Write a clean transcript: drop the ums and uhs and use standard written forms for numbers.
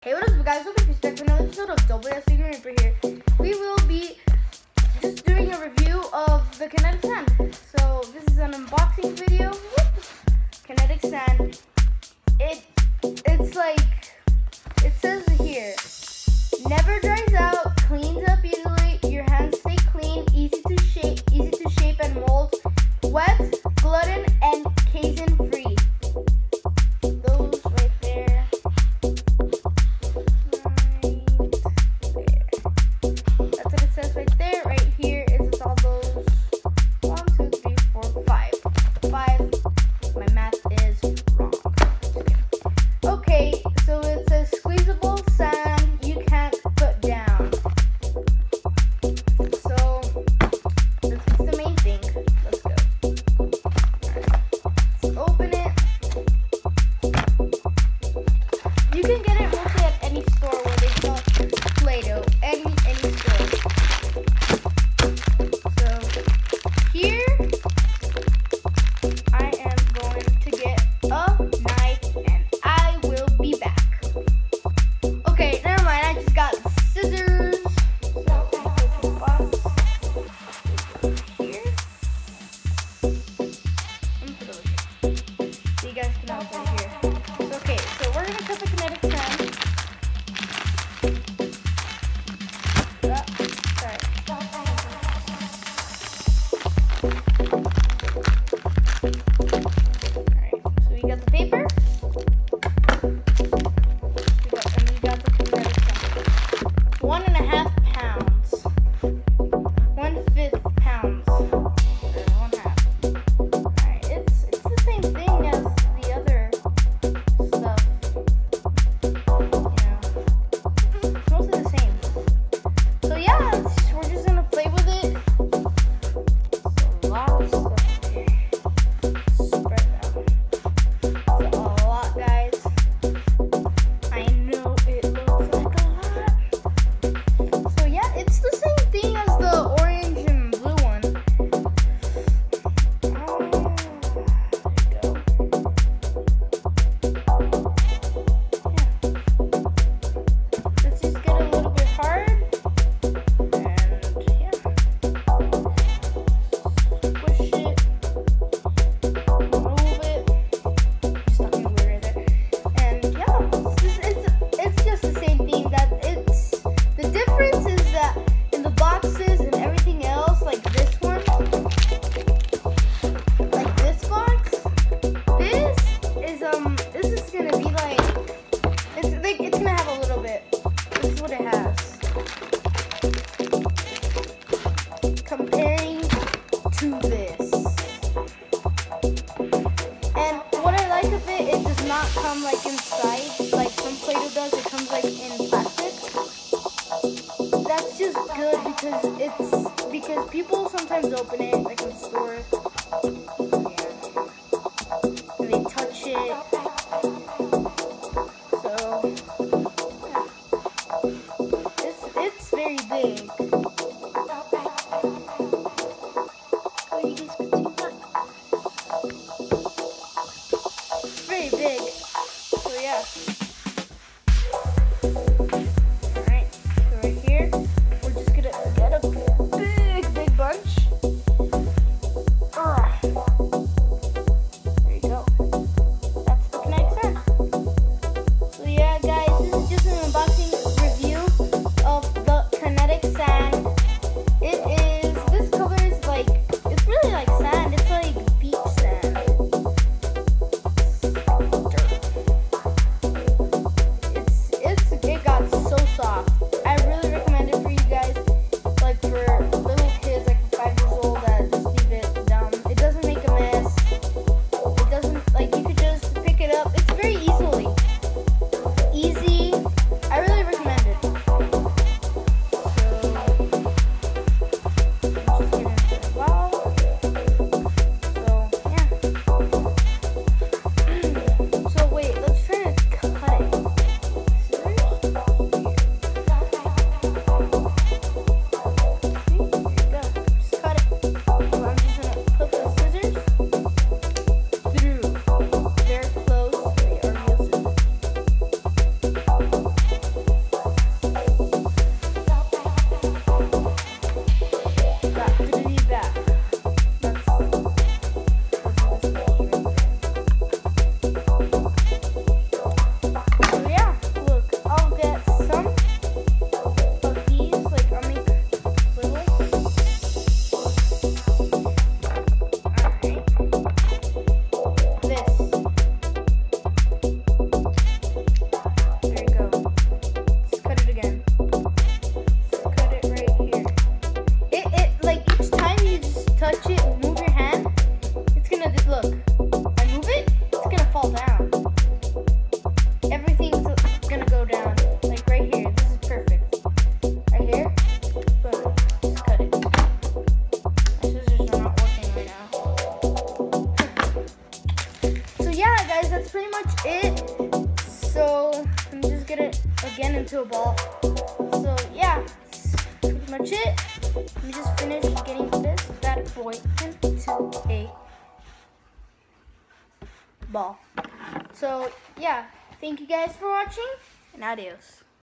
Hey, what is up, guys? Welcome to another episode of WSC Reaper here. We will be just doing a review of the Kinetic Sand. So this is an unboxing video. Kinetic Sand. It's like it says here. Never dries out, cleans up easily. Your hands stay clean, easy to shape and mold. Wet, gluten, and casein free. Those right there. That's what it says right there. Right here is all those 1, 2, 3, 4, 5. 5. My math is wrong. Okay, so it says squeezable sand you can't put down. So this is the main thing. Let's go. Let's open it. You can get it mostly at any store where they sell Play-Doh. Any store. So here I am going to get a knife and I will be back. Okay, never mind. I just got scissors. So I put the box here. I'm gonna put it over here so you guys can have it right here. Okay, so we're gonna cut the Kinetic Sand. Sorry. Alright, so we got the paper. We got the Kinetic Sand. 1.5 pounds. 1/5 pounds. Or 1/2. Alright, it's the same thing as the other stuff. It's mostly the same. So yeah, we're just gonna play with it. It's a lot of stuff here. Spread it out. It's a lot, guys. I know it looks like a lot. So yeah, it's the same thing as the orange and blue one. There you go. Let's just get a little bit hard. And yeah. Push it. Move it. Stuck in weird right there. And yeah, it's just the same thing. The difference is that in the boxes and everything else, like this one, like this box, this is gonna be like it's gonna have a little bit. This is what it has. Comparing to this. And what I like of it does not come like inside, like some Play-Doh does. It comes like in plastic. That's just good because people sometimes open it like in stores. Yeah. And they touch it. So yeah. It's very big. Oh, you guys can see that. Very big. So yeah. Alright, so right here, we're just gonna get a big bunch. There you go. That's the Kinetic Sand. So yeah, guys, this is just an unboxing review of the Kinetic Sand. This covers like, it's really like sand. It's like beach sand. Dirt. It got again into a ball. So yeah, that's pretty much it. Let me just finish getting this bad boy into a ball. So yeah, thank you guys for watching, and adios.